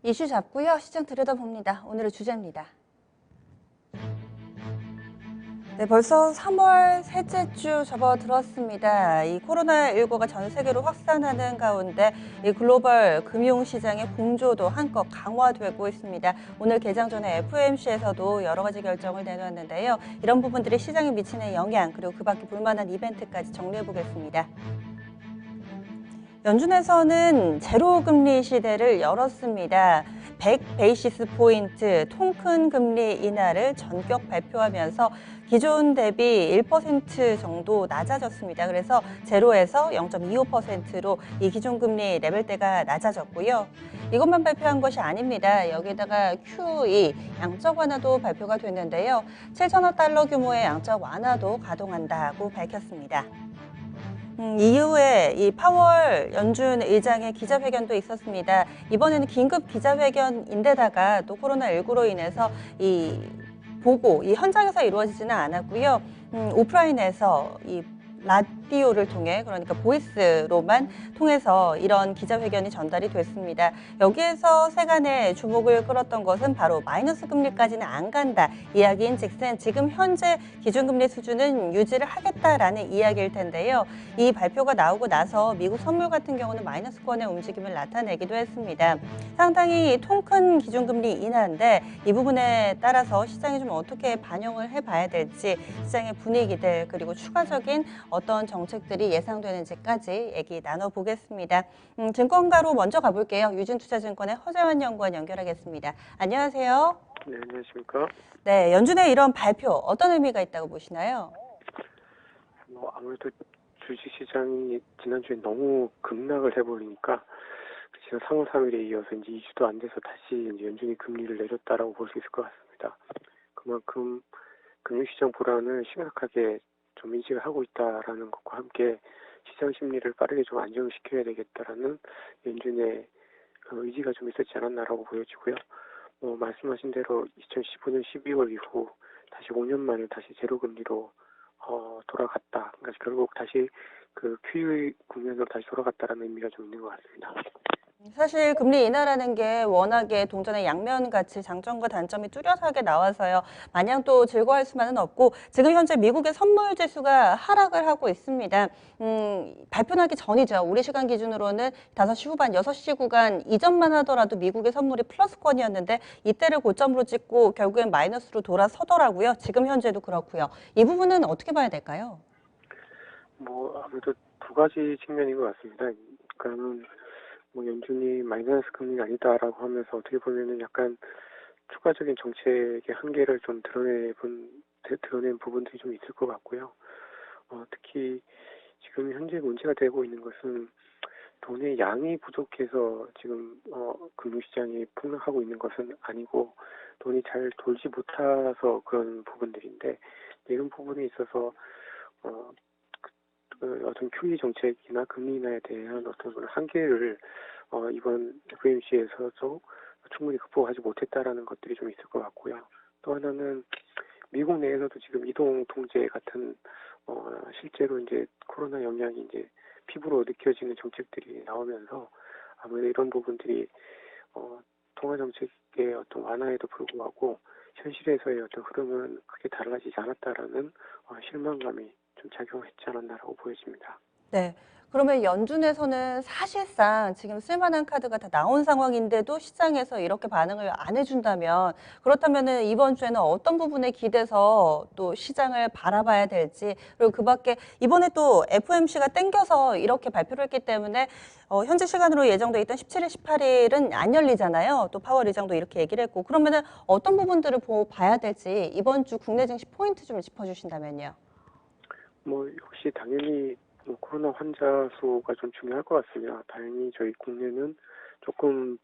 이슈 잡고요. 시장 들여다봅니다. 오늘의 주제입니다. 네, 벌써 3월 셋째 주 접어들었습니다. 이 코로나19가 전 세계로 확산하는 가운데 이 글로벌 금융시장의 공조도 한껏 강화되고 있습니다. 오늘 개장 전에 FOMC에서도 여러 가지 결정을 내놨는데요. 이런 부분들이 시장에 미치는 영향, 그리고 그 밖에 볼만한 이벤트까지 정리해 보겠습니다. 연준에서는 제로금리 시대를 열었습니다. 100 베이시스 포인트 통큰 금리 인하를 전격 발표하면서 기존 대비 1% 정도 낮아졌습니다. 그래서 제로에서 0.25%로 이 기존 금리 레벨대가 낮아졌고요. 이것만 발표한 것이 아닙니다. 여기다가 QE 양적 완화도 발표가 됐는데요. 7천억 달러 규모의 양적 완화도 가동한다고 밝혔습니다. 이후에 이 파월 연준 의장의 기자회견도 있었습니다. 이번에는 긴급 기자회견인데다가 또 코로나19로 인해서 이 현장에서 이루어지지는 않았고요. 오프라인에서 이 라디오를 통해, 그러니까 보이스로만 통해서 이런 기자회견이 전달이 됐습니다. 여기에서 세간의 주목을 끌었던 것은 바로 마이너스 금리까지는 안 간다 이야기인즉슨 지금 현재 기준금리 수준은 유지를 하겠다라는 이야기일 텐데요. 이 발표가 나오고 나서 미국 선물 같은 경우는 마이너스권의 움직임을 나타내기도 했습니다. 상당히 통큰 기준금리 인하인데 이 부분에 따라서 시장이 좀 어떻게 반영을 해봐야 될지, 시장의 분위기들 그리고 추가적인 어떤 정책들이 예상되는지까지 얘기 나눠보겠습니다. 증권가로 먼저 가볼게요. 유진투자증권의 허재환 연구원 연결하겠습니다. 안녕하세요. 네, 안녕하십니까. 네, 연준의 이런 발표 어떤 의미가 있다고 보시나요? 아무래도 주식시장이 지난주에 너무 급락을 해버리니까 지난 3월 4일에 이어서 이제 2주도 안 돼서 다시 이제 연준이 금리를 내렸다라고 볼 수 있을 것 같습니다. 그만큼 금융시장 불안을 심각하게 좀 인식을 하고 있다라는 것과 함께 시장 심리를 빠르게 좀 안정시켜야 되겠다라는 연준의 의지가 좀 있었지 않았나라고 보여지고요. 말씀하신 대로 2015년 12월 이후 다시 5년 만에 다시 제로금리로 돌아갔다. 그러니까 결국 다시 그 QE 국면으로 다시 돌아갔다라는 의미가 좀 있는 것 같습니다. 사실 금리 인하라는 게 워낙에 동전의 양면같이 장점과 단점이 뚜렷하게 나와서요. 마냥 또 즐거워할 수만은 없고, 지금 현재 미국의 선물 지수가 하락을 하고 있습니다. 발표 나기 전이죠. 우리 시간 기준으로는 5시 후반, 6시 구간 이전만 하더라도 미국의 선물이 플러스권이었는데 이때를 고점으로 찍고 결국엔 마이너스로 돌아서더라고요. 지금 현재도 그렇고요. 이 부분은 어떻게 봐야 될까요? 아무래도 두 가지 측면인 것 같습니다. 그러니까는 연준이 마이너스 금리가 아니다라고 하면서 어떻게 보면은 약간 추가적인 정책의 한계를 좀 드러낸 부분들이 좀 있을 것 같고요. 특히 지금 현재 문제가 되고 있는 것은 돈의 양이 부족해서 지금 금융시장이 폭락하고 있는 것은 아니고 돈이 잘 돌지 못해서 그런 부분들인데, 이런 부분에 있어서 어떤 QE 정책이나 금리 인하에 대한 어떤 한계를 이번 FOMC에서도 충분히 극복하지 못했다라는 것들이 좀 있을 것 같고요. 또 하나는 미국 내에서도 지금 이동 통제 같은 실제로 이제 코로나 영향이 이제 피부로 느껴지는 정책들이 나오면서 아무래도 이런 부분들이 통화 정책의 어떤 완화에도 불구하고 현실에서의 어떤 흐름은 크게 달라지지 않았다라는 실망감이 좀 작용했지 않았나라고 보여집니다. 네. 그러면 연준에서는 사실상 지금 쓸만한 카드가 다 나온 상황인데도 시장에서 이렇게 반응을 안 해준다면, 그렇다면은 이번 주에는 어떤 부분에 기대서 또 시장을 바라봐야 될지, 그리고 그 밖에 이번에 또 FOMC가 땡겨서 이렇게 발표를 했기 때문에 현재 시간으로 예정돼 있던 17일, 18일은 안 열리잖아요. 또 파월 의장도 이렇게 얘기를 했고, 그러면은 어떤 부분들을 봐야 될지 이번 주 국내 증시 포인트 좀 짚어주신다면요. 역시 당연히 코로나 환자 수가 좀 중요할 것 같습니다. 다행히 저희 국내는 조금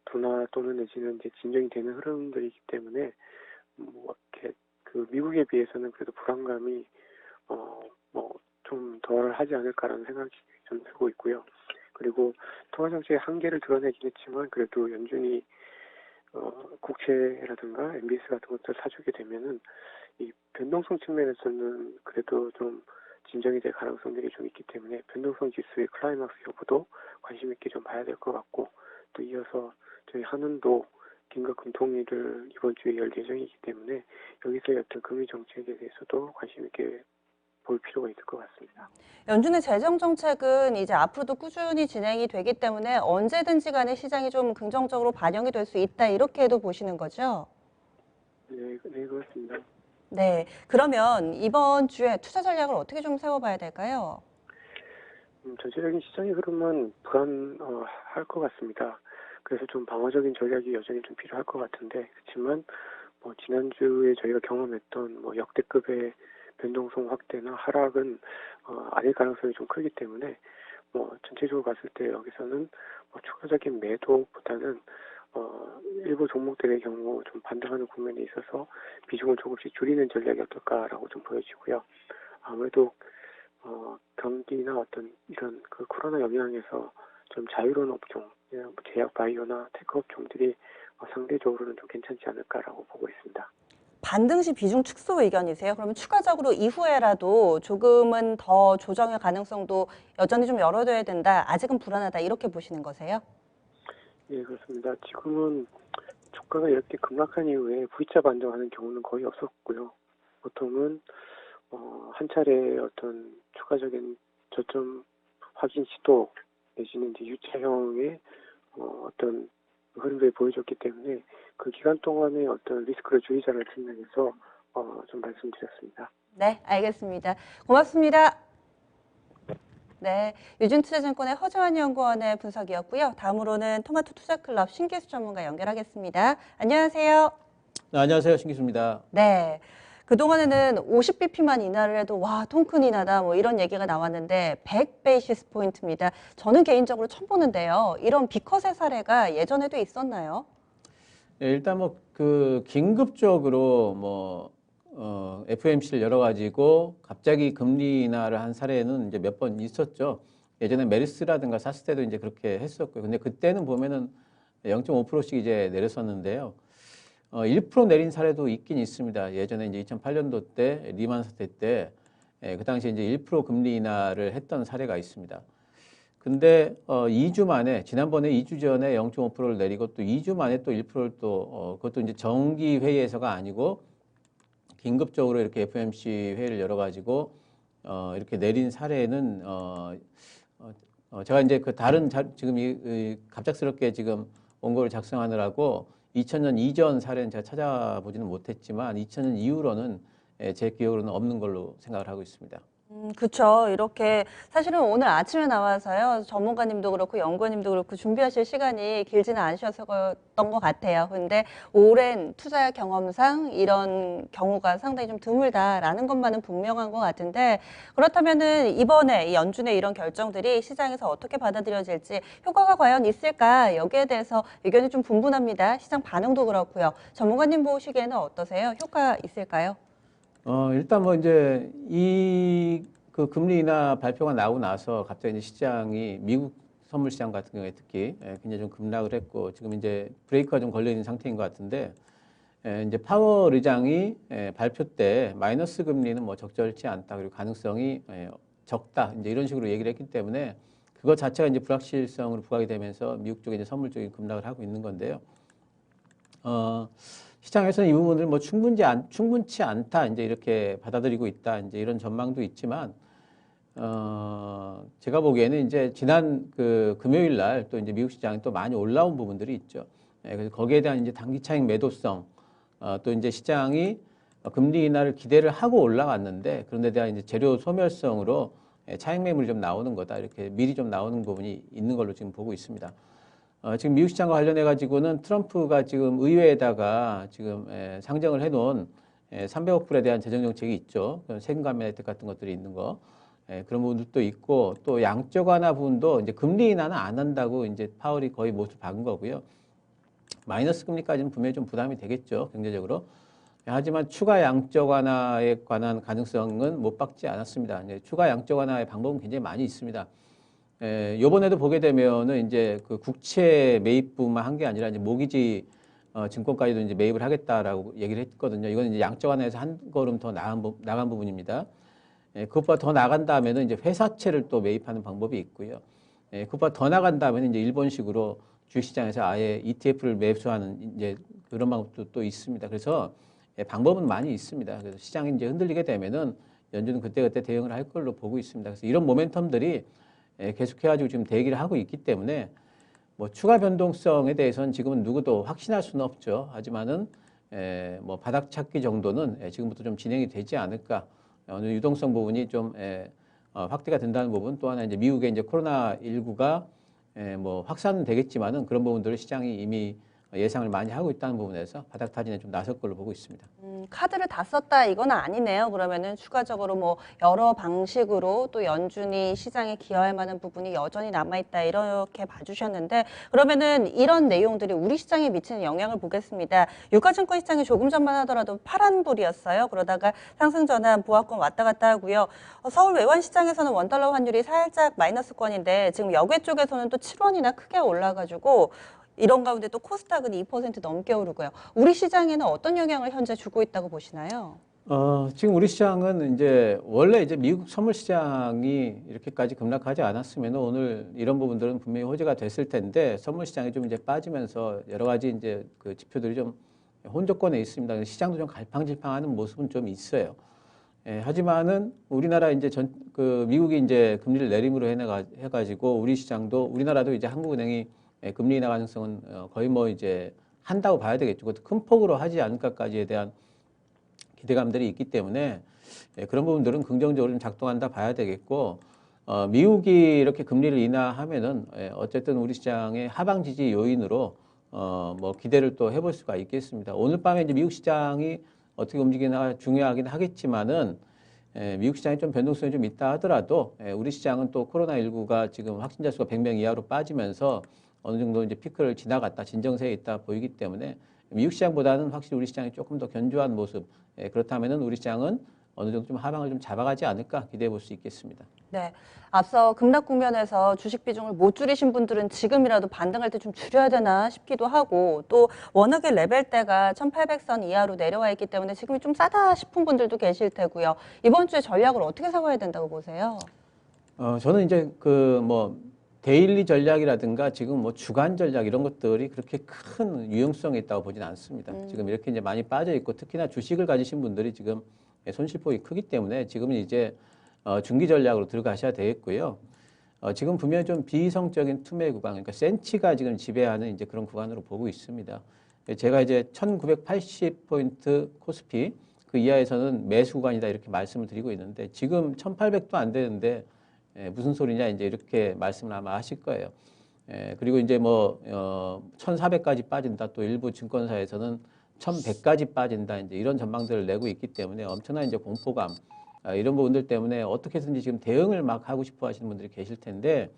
둔화 또는 내지는 이제 진정이 되는 흐름들이기 때문에 이렇게 그 미국에 비해서는 그래도 불안감이 좀 덜 하지 않을까라는 생각이 좀 들고 있고요. 그리고 통화 정책의 한계를 드러내긴 했지만 그래도 연준이 국채라든가 MBS 같은 것들 사주게 되면은 이 변동성 측면에서는 그래도 좀 진정이 될 가능성들이 좀 있기 때문에 변동성 지수의 클라이막스 여부도 관심 있게 좀 봐야 될 것 같고, 또 이어서 저희 한은도 긴급 금통위를 이번 주에 열 예정이기 때문에 여기서의 어떤 금리 정책에 대해서도 관심 있게 볼 필요가 있을 것 같습니다. 연준의 재정 정책은 이제 앞으로도 꾸준히 진행이 되기 때문에 언제든지 간에 시장이 좀 긍정적으로 반영이 될 수 있다 이렇게도 보시는 거죠? 네, 네 그렇습니다. 네. 그러면 이번 주에 투자 전략을 어떻게 좀 세워봐야 될까요? 전체적인 시장의 흐름은 불안할 것 같습니다. 그래서 좀 방어적인 전략이 여전히 좀 필요할 것 같은데, 그렇지만 뭐 지난주에 저희가 경험했던 뭐 역대급의 변동성 확대나 하락은 아닐 가능성이 좀 크기 때문에 뭐 전체적으로 봤을 때 여기서는 뭐 추가적인 매도보다는 일부 종목들의 경우 좀 반등하는 국면에 있어서 비중을 조금씩 줄이는 전략이 어떨까라고 좀 보여지고요. 아무래도 경기나 어떤 이런 그 코로나 영향에서 좀 자유로운 업종, 제약 바이오나 테크 업종들이 상대적으로는 좀 괜찮지 않을까라고 보고 있습니다. 반등 시 비중 축소 의견이세요? 그러면 추가적으로 이후에라도 조금은 더 조정의 가능성도 여전히 좀 열어둬야 된다. 아직은 불안하다. 이렇게 보시는 거세요? 예, 그렇습니다. 지금은 주가가 이렇게 급락한 이후에 V자 반등하는 경우는 거의 없었고요. 보통은 한 차례 어떤 추가적인 저점 확인 시도 내지는 이제 U차형의 어떤 흐름들이 보여줬기 때문에 그 기간 동안의 어떤 리스크를 줄이자는 측면에서 좀 말씀드렸습니다. 네, 알겠습니다. 고맙습니다. 네, 유진투자증권의 허재환 연구원의 분석이었고요. 다음으로는 토마토 투자클럽 신기수 전문가 연결하겠습니다. 안녕하세요. 네, 안녕하세요. 신기수입니다. 네. 그동안에는 50bp만 인하를 해도 와, 통큰 인하다 뭐 이런 얘기가 나왔는데 100베이시스 포인트입니다. 저는 개인적으로 처음 보는데요. 이런 비컷의 사례가 예전에도 있었나요? 네, 일단 그 긴급적으로 FOMC를 열어가지고 갑자기 금리 인하를 한 사례는 이제 몇 번 있었죠. 예전에 메르스라든가 사스 때도 이제 그렇게 했었고요. 근데 그때는 보면은 0.5%씩 이제 내렸었는데요. 1% 내린 사례도 있긴 있습니다. 예전에 이제 2008년도 때 리만 사태 때 그 당시에 이제 1% 금리 인하를 했던 사례가 있습니다. 근데 2주 만에 지난번에 2주 전에 0.5%를 내리고 또 2주 만에 또 1%를 또 그것도 이제 정기 회의에서가 아니고 긴급적으로 이렇게 FOMC 회의를 열어가지고 이렇게 내린 사례는 제가 이제 그 다른 지금 이 갑작스럽게 지금 원고를 작성하느라고 2000년 이전 사례는 제가 찾아보지는 못했지만 2000년 이후로는 제 기억으로는 없는 걸로 생각을 하고 있습니다. 그렇죠. 이렇게 사실은 오늘 아침에 나와서요. 전문가님도 그렇고 연구원님도 그렇고 준비하실 시간이 길지는 않으셨던 것 같아요. 근데 오랜 투자 경험상 이런 경우가 상당히 좀 드물다라는 것만은 분명한 것 같은데 그렇다면은 이번에 이 연준의 이런 결정들이 시장에서 어떻게 받아들여질지 효과가 과연 있을까 여기에 대해서 의견이 좀 분분합니다. 시장 반응도 그렇고요. 전문가님 보시기에는 어떠세요? 효과 있을까요? 일단 이제 그 금리 인하 발표가 나오고 나서 갑자기 이제 시장이 미국 선물 시장 같은 경우에 특히 굉장히 좀 급락을 했고 지금 이제 브레이크가 좀 걸려 있는 상태인 것 같은데 이제 파월 의장이 발표 때 마이너스 금리는 뭐 적절치 않다 그리고 가능성이 적다 이제 이런 식으로 얘기를 했기 때문에 그것 자체가 이제 불확실성으로 부각이 되면서 미국 쪽에 이제 선물 쪽이 급락을 하고 있는 건데요. 시장에서는 이 부분을 뭐 충분치 않다 이제 이렇게 받아들이고 있다 이제 이런 전망도 있지만 제가 보기에는 이제 지난 그 금요일 날 또 이제 미국 시장이 또 많이 올라온 부분들이 있죠. 그래서 거기에 대한 이제 단기 차익 매도성 또 이제 시장이 금리 인하를 기대를 하고 올라갔는데 그런데 대한 이제 재료 소멸성으로 차익 매물이 좀 나오는 거다 이렇게 미리 좀 나오는 부분이 있는 걸로 지금 보고 있습니다. 지금 미국 시장과 관련해 가지고는 트럼프가 지금 의회에다가 지금 상정을 해놓은 300억 불에 대한 재정 정책이 있죠. 세금 감면 혜택 같은 것들이 있는 거 그런 부분들도 있고 또 양적 완화 부분도 이제 금리 인하는 안 한다고 이제 파월이 거의 못을 박은 거고요. 마이너스 금리까지는 분명히 좀 부담이 되겠죠 경제적으로. 하지만 추가 양적 완화에 관한 가능성은 못 박지 않았습니다. 이제 추가 양적 완화의 방법은 굉장히 많이 있습니다. 요번에도 보게 되면은 이제 그 국채 매입뿐만 한 게 아니라 이제 모기지 증권까지도 이제 매입을 하겠다라고 얘기를 했거든요. 이건 이제 양적 완화에서 한 걸음 더 나간 부분입니다. 그것보다 더 나간 다음에는 이제 회사채를 또 매입하는 방법이 있고요. 그것보다 더 나간 다음에는 이제 일본식으로 주식시장에서 아예 ETF를 매수하는 이제 그런 방법도 또 있습니다. 그래서 방법은 많이 있습니다. 그래서 시장이 이제 흔들리게 되면은 연준은 그때그때 대응을 할 걸로 보고 있습니다. 그래서 이런 모멘텀들이 계속해가지고 지금 대기를 하고 있기 때문에 뭐 추가 변동성에 대해서는 지금은 누구도 확신할 수는 없죠. 하지만은 뭐 바닥 찾기 정도는 지금부터 좀 진행이 되지 않을까. 어느 유동성 부분이 좀 확대가 된다는 부분, 또 하나 이제 미국의 이제 코로나19가 뭐 확산은 되겠지만은 그런 부분들을 시장이 이미 예상을 많이 하고 있다는 부분에서 바닥 타진에 좀 나설 걸로 보고 있습니다. 카드를 다 썼다 이건 아니네요. 그러면은 추가적으로 뭐 여러 방식으로 또 연준이 시장에 기여할 만한 부분이 여전히 남아있다 이렇게 봐주셨는데 그러면은 이런 내용들이 우리 시장에 미치는 영향을 보겠습니다. 유가증권 시장이 조금 전만 하더라도 파란불이었어요. 그러다가 상승 전환 보합권 왔다 갔다 하고요. 서울 외환 시장에서는 원달러 환율이 살짝 마이너스권인데 지금 역외 쪽에서는 또 7원이나 크게 올라가지고 이런 가운데 또 코스닥은 2% 넘게 오르고요. 우리 시장에는 어떤 영향을 현재 주고 있다고 보시나요? 지금 우리 시장은 이제 원래 이제 미국 선물 시장이 이렇게까지 급락하지 않았으면 오늘 이런 부분들은 분명히 호재가 됐을 텐데 선물 시장이 좀 이제 빠지면서 여러 가지 이제 그 지표들이 좀 혼조권에 있습니다. 시장도 좀 갈팡질팡하는 모습은 좀 있어요. 하지만은 우리나라 이제 그 미국이 이제 금리를 내림으로 해가지고 우리 시장도 우리나라도 이제 한국은행이 금리 인하 가능성은 거의 뭐 이제 한다고 봐야 되겠죠. 그것도 큰 폭으로 하지 않을까까지에 대한 기대감들이 있기 때문에 그런 부분들은 긍정적으로 좀 작동한다 봐야 되겠고 미국이 이렇게 금리를 인하하면은 어쨌든 우리 시장의 하방 지지 요인으로 뭐 기대를 또 해볼 수가 있겠습니다. 오늘 밤에 이제 미국 시장이 어떻게 움직이나 중요하긴 하겠지만은 미국 시장이 좀 변동성이 좀 있다 하더라도 우리 시장은 또 코로나19가 지금 확진자 수가 100명 이하로 빠지면서 어느 정도 이제 피크를 지나갔다 진정세에 있다 보이기 때문에 미국 시장보다는 확실히 우리 시장이 조금 더 견조한 모습 그렇다면은 우리 시장은 어느 정도 좀 하방을 좀 잡아가지 않을까 기대해 볼 수 있겠습니다. 네, 앞서 급락 국면에서 주식 비중을 못 줄이신 분들은 지금이라도 반등할 때 좀 줄여야 되나 싶기도 하고 또 워낙에 레벨대가 1800선 이하로 내려와 있기 때문에 지금이 좀 싸다 싶은 분들도 계실 테고요. 이번 주에 전략을 어떻게 세워야 된다고 보세요? 저는 이제 그 뭐 데일리 전략이라든가 지금 뭐 주간 전략 이런 것들이 그렇게 큰 유용성이 있다고 보진 않습니다. 지금 이렇게 이제 많이 빠져 있고 특히나 주식을 가지신 분들이 지금 손실폭이 크기 때문에 지금은 이제 중기 전략으로 들어가셔야 되겠고요. 지금 분명히 좀 비이성적인 투매 구간, 그러니까 센치가 지금 지배하는 이제 그런 구간으로 보고 있습니다. 제가 이제 1980포인트 코스피 그 이하에서는 매수 구간이다 이렇게 말씀을 드리고 있는데 지금 1800도 안 되는데 무슨 소리냐 이제 이렇게 말씀을 아마 하실 거예요. 그리고 이제 뭐 1400까지 빠진다 또 일부 증권사에서는 1100까지 빠진다 이제 이런 전망들을 내고 있기 때문에 엄청난 이제 공포감 이런 부분들 때문에 어떻게든지 지금 대응을 막 하고 싶어 하시는 분들이 계실 텐데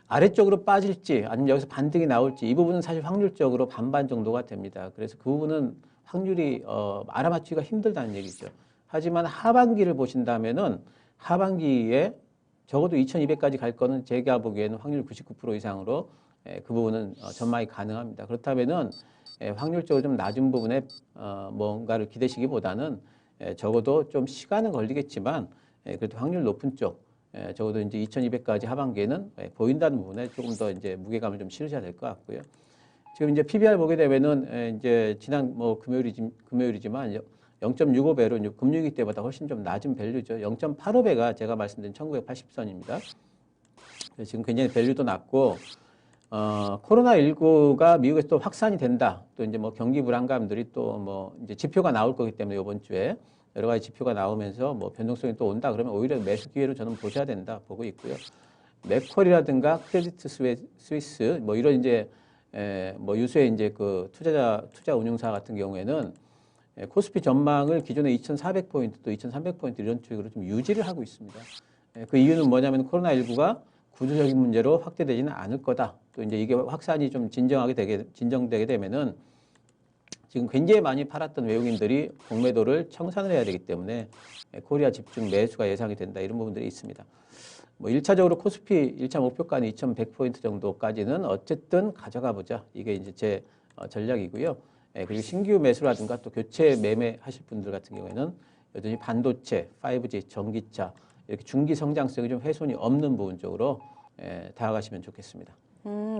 아래쪽으로 빠질지 아니면 여기서 반등이 나올지 이 부분은 사실 확률적으로 반반 정도가 됩니다. 그래서 그 부분은 확률이 알아맞히기가 힘들다는 얘기죠. 하지만 하반기를 보신다면은 하반기에 적어도 2200까지 갈 거는 제가 보기에는 확률 99% 이상으로 그 부분은 전망이 가능합니다. 그렇다면은 확률적으로 좀 낮은 부분에 뭔가를 기대시기보다는 적어도 좀 시간은 걸리겠지만 그래도 확률 높은 쪽 적어도 이제 2200까지 하반기에는 보인다는 부분에 조금 더 이제 무게감을 좀 실으셔야 될 것 같고요. 지금 이제 PBR 보게 되면은 이제 지난 뭐 금요일이지만 0.65배로 금융위기 때보다 훨씬 좀 낮은 밸류죠. 0.85배가 제가 말씀드린 1980선입니다. 지금 굉장히 밸류도 낮고 코로나19가 미국에서 또 확산이 된다. 또 이제 뭐 경기 불안감들이 또 뭐 이제 지표가 나올 거기 때문에 이번 주에 여러 가지 지표가 나오면서 뭐 변동성이 또 온다 그러면 오히려 매수 기회로 저는 보셔야 된다 보고 있고요. 맥쿼리라든가 크레디트 스위스 뭐 이런 이제 뭐 유수의 이제 그 투자 운용사 같은 경우에는 코스피 전망을 기존의 2,400포인트 또 2,300포인트 이런 쪽으로 좀 유지를 하고 있습니다. 그 이유는 뭐냐면 코로나19가 구조적인 문제로 확대되지는 않을 거다. 또 이제 이게 확산이 좀 진정되게 되면은 지금 굉장히 많이 팔았던 외국인들이 공매도를 청산을 해야 되기 때문에 코리아 집중 매수가 예상이 된다. 이런 부분들이 있습니다. 뭐 1차적으로 코스피 1차 목표가는 2,100포인트 정도까지는 어쨌든 가져가 보자. 이게 이제 제 전략이고요. 그리고 신규 매수라든가 또 교체 매매 하실 분들 같은 경우에는 여전히 반도체, 5G, 전기차 이렇게 중기 성장성이 좀 훼손이 없는 부분 쪽으로 다가가시면 좋겠습니다.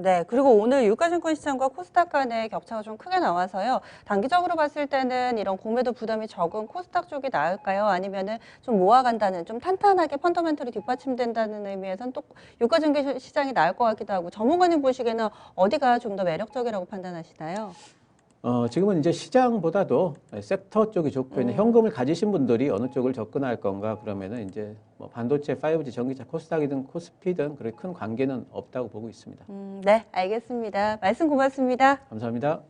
네. 그리고 오늘 유가증권 시장과 코스닥 간의 격차가 좀 크게 나와서요. 단기적으로 봤을 때는 이런 공매도 부담이 적은 코스닥 쪽이 나을까요? 아니면은 좀 모아간다는, 좀 탄탄하게 펀더멘털이 뒷받침된다는 의미에서는 또 유가증권 시장이 나을 것 같기도 하고, 전문가님 보시기에는 어디가 좀 더 매력적이라고 판단하시나요? 지금은 이제 시장보다도 섹터 쪽이 좋고 있는 현금을 가지신 분들이 어느 쪽을 접근할 건가 그러면은 이제 뭐 반도체, 5G, 전기차, 코스닥이든 코스피든 그렇게 큰 관계는 없다고 보고 있습니다. 네, 알겠습니다. 말씀 고맙습니다. 감사합니다.